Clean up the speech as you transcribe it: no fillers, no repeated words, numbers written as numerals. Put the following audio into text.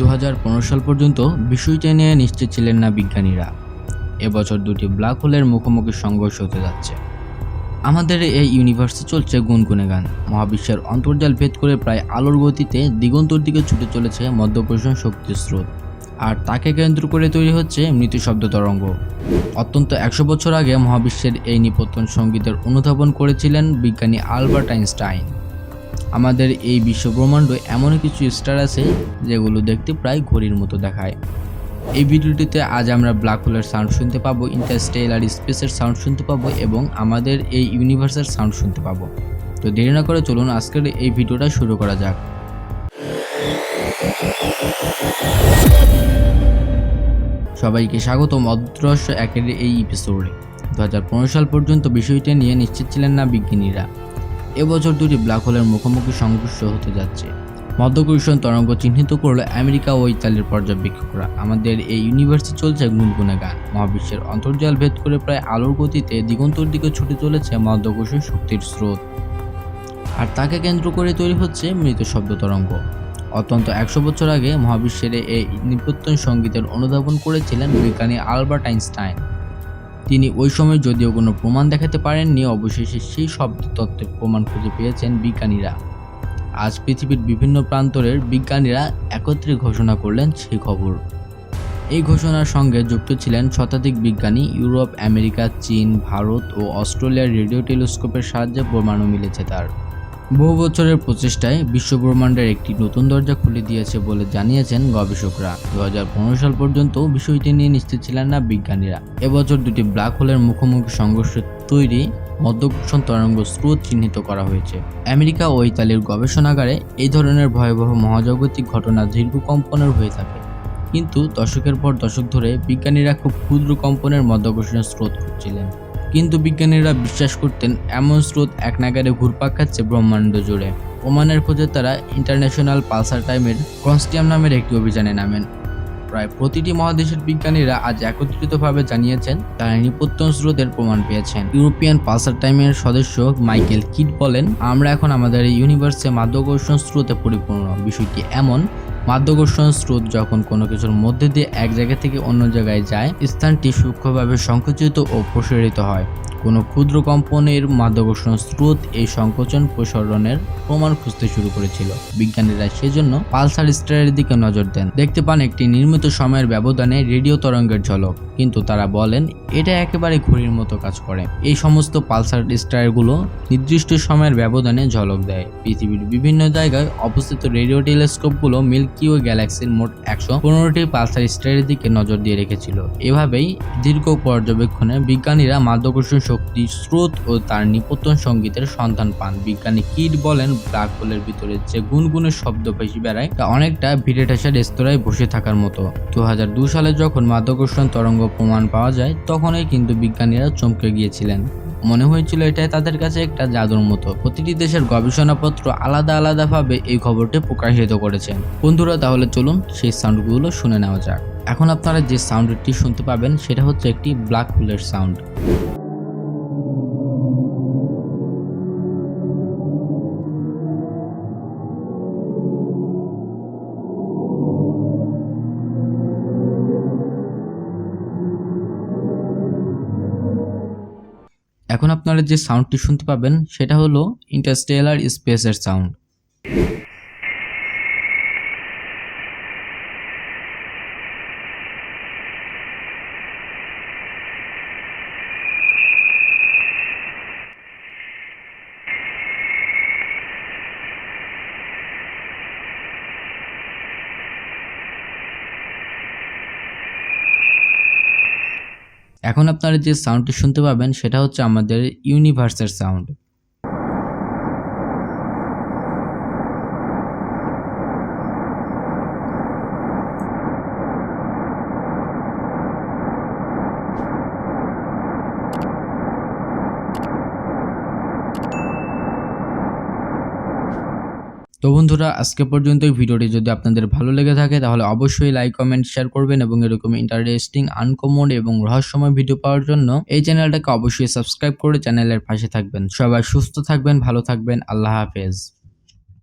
2015 সাল পর্যন্ত বিষয়টি নিয়ে নিশ্চিত ছিলেন না বিজ্ঞানীরা। এবছর দুটি ব্ল্যাক হোলের মুখোমুখি সংঘর্ষ হতে যাচ্ছে। আমাদের এই ইউনিভার্সে চলছে গুনগুনে গান। মহাবিশ্বের অন্তর্জাল ভেদ করে প্রায় আলোর গতিতে দিগন্তর দিকে ছুটে চলেছে মাধ্যাকর্ষণ শক্তির স্রোত, আর তাকে কেন্দ্র করে তৈরি হচ্ছে মৃত্যু শব্দ তরঙ্গ। অত্যন্ত 100 বছর আগে মহাবিশ্বের এই নিপতন সংগীতের অনুধাবন করেছিলেন বিজ্ঞানী আলবার্ট আইনস্টাইন। আমাদের এই বিশ্বব্রহ্মাণ্ড এমন কিছু স্টার আছে যেগুলো দেখতে প্রায় ঘড়ির মতো দেখায়। এই ভিডিওটিতে আজ আমরা ব্ল্যাক হোলের সাউন্ড শুনতে পাবো, ইন্টারস্টেলার স্পেসের সাউন্ড শুনতে পাবো এবং আমাদের এই ইউনিভার্সের সাউন্ড শুনতে পাবো। তো দেরি না করে চলুন আজকের এই ভিডিওটা শুরু করা যাক। সবাইকে স্বাগতম অদৃশ্য একের এই এপিসোডে। 2015 সাল পর্যন্ত বিষয়টি নিয়ে নিশ্চিত ছিলেন না বিজ্ঞানীরা। এবছর দুটি ব্ল্যাক হোলের মুখোমুখি সংঘর্ষ হতে যাচ্ছে। মাধ্যাকর্ষণ তরঙ্গ চিহ্নিত করল আমেরিকা ও ইতালির পর্যবেক্ষকরা। আমাদের এই ইউনিভার্সে চলছে গুনগুনে গান। মহাবিশ্বের অন্তর্জাল ভেদ করে প্রায় আলোর গতিতে দিগন্তর দিকে ছুটে চলেছে মাধ্যাকর্ষণ শক্তির স্রোত, আর তাকে কেন্দ্র করে তৈরি হচ্ছে মৃত শব্দ তরঙ্গ। অত্যন্ত 100 বছর আগে মহাবিশ্বের এই নিপতন সংগীতের অনুধাবন করেছিলেন বিজ্ঞানী আলবার্ট আইনস্টাইন। তিনি ওই সময় যদিও কোনো প্রমাণ দেখাতে পারেননি, অবশেষে সেই শব্দ তত্ত্বের প্রমাণ খুঁজে পেয়েছেন বিজ্ঞানীরা। আজ পৃথিবীর বিভিন্ন প্রান্তরের বিজ্ঞানীরা একত্রে ঘোষণা করলেন সেই খবর। এই ঘোষণার সঙ্গে যুক্ত ছিলেন শতাধিক বিজ্ঞানী। ইউরোপ, আমেরিকা, চীন, ভারত ও অস্ট্রেলিয়ার রেডিও টেলিস্কোপের সাহায্যে প্রমাণও মিলেছে তার। বহু বছরের প্রচেষ্টায় বিশ্বব্রহ্মাণ্ডের একটি নতুন দরজা খুলে দিয়েছে বলে জানিয়েছেন গবেষকরা। 2015 সাল পর্যন্ত বিষয়টি নিয়ে নিশ্চিত ছিলেন না বিজ্ঞানীরা। এবছর দুটি ব্ল্যাক হোলের মুখোমুখি সংঘর্ষে তৈরি মাধ্যাকর্ষণ তরঙ্গ স্রোত চিহ্নিত করা হয়েছে। আমেরিকা ও ইতালির গবেষণাগারে এই ধরনের ভয়াবহ মহাজাগতিক ঘটনা দীর্ঘ কম্পনের হয়ে থাকে, কিন্তু দশকের পর দশক ধরে বিজ্ঞানীরা খুব ক্ষুদ্র কম্পনের মাধ্যাকর্ষণের স্রোত খুঁজছিলেন। কিন্তু বিজ্ঞানীরা বিশ্বাস করতেন এমন স্রোত এক নাগাড়ে ঘুরপাক খাচ্ছে ব্রহ্মাণ্ড জুড়ে। প্রমাণের খোঁজে তারা ইন্টারন্যাশনাল পালসার টাইমের কনস্টিয়াম নামের একটি অভিযানে নামেন। প্রায় প্রতিটি মহাদেশের বিজ্ঞানীরা আজ একত্রিতভাবে জানিয়েছেন তারা নিপতন স্রোতের প্রমাণ পেয়েছেন। ইউরোপিয়ান পালসার টাইমের সদস্য মাইকেল কিড বলেন, আমরা এখন আমাদের এই ইউনিভার্সে মাধ্যাকর্ষণ স্রোতে পরিপূর্ণ। বিষয়টি এমন, মাধ্যাকর্ষণ স্রোত যখন কোনো কিছুর মধ্যে দিয়ে এক জায়গা থেকে অন্য জায়গায় যায়, স্থানটি সূক্ষ্মভাবে সংকুচিত ও প্রসারিত হয়। কোনো ক্ষুদ্র কম্পনের মাধ্যাকর্ষণ স্রোত এই সংকোচন প্রসারণের প্রমাণ খুঁজতে শুরু করেছিল। বিজ্ঞানীরা সেজন্য পালসার স্টারের দিকে নজর দেন। দেখতে পান একটি নির্মিত সময়ের ব্যবধানে রেডিও তরঙ্গের ঝলক, কিন্তু তারা বলেন এটা একেবারে ঘড়ির মতো কাজ করে। এই সমস্ত পালসার স্টারগুলো নির্দিষ্ট সময়ের ব্যবধানে ঝলক দেয়। পৃথিবীর বিভিন্ন জায়গায় অবস্থিত রেডিও টেলিস্কোপগুলো মিল্কি ওয়ে গ্যালাক্সির মোট 115টি পালসার স্টারের দিকে নজর দিয়ে রেখেছিল। এভাবেই দীর্ঘ পর্যবেক্ষণে বিজ্ঞানীরা মাধ্যাকর্ষণ শক্তির স্রোত ও তার নিপতন সংগীতের সন্ধান পান। বিজ্ঞানী কিড বলেন, ব্ল্যাক হোলের ভিতরে যে গুনগুনে শব্দ ভেসে বেড়ায় তা অনেকটা ভিড়ে ঠাসা রেস্তোরাঁয় বসে থাকার মতো। 2002 সালে যখন মাধ্যাকর্ষণ তরঙ্গ প্রমাণ পাওয়া যায়, তখনই কিন্তু বিজ্ঞানীরা চমকে গিয়েছিলেন। মনে হয়েছিল এটাই তাদের কাছে একটা জাদুর মতো। প্রতিটি দেশের গবেষণাপত্র আলাদা আলাদাভাবে এই খবরটি প্রকাশিত করেছেন। বন্ধুরা, তাহলে চলুন সেই সাউন্ডগুলো শুনে নেওয়া যাক। এখন আপনারা যে সাউন্ডটি শুনতে পাবেন সেটা হচ্ছে একটি ব্ল্যাক হোলের সাউন্ড। এখন আপনারা যে সাউন্ডটি শুনতে পাবেন সেটা হলো ইন্টারস্টেলার স্পেসের সাউন্ড। এখন আপনারা যে সাউন্ডটি শুনতে পাবেন সেটা হচ্ছে আমাদের ইউনিভার্সের সাউন্ড। তো বন্ধুরা, আজকে পর্যন্ত এই ভিডিওটি যদি আপনাদের ভালো লেগে থাকে তাহলে অবশ্যই লাইক, কমেন্ট, শেয়ার করবেন এবং এরকম ইন্টারেস্টিং, আনকমন এবং রহস্যময় ভিডিও পাওয়ার জন্য এই চ্যানেলটাকে অবশ্যই সাবস্ক্রাইব করে চ্যানেলের পাশে থাকবেন। সবাই সুস্থ থাকবেন, ভালো থাকবেন। আল্লাহ হাফেজ।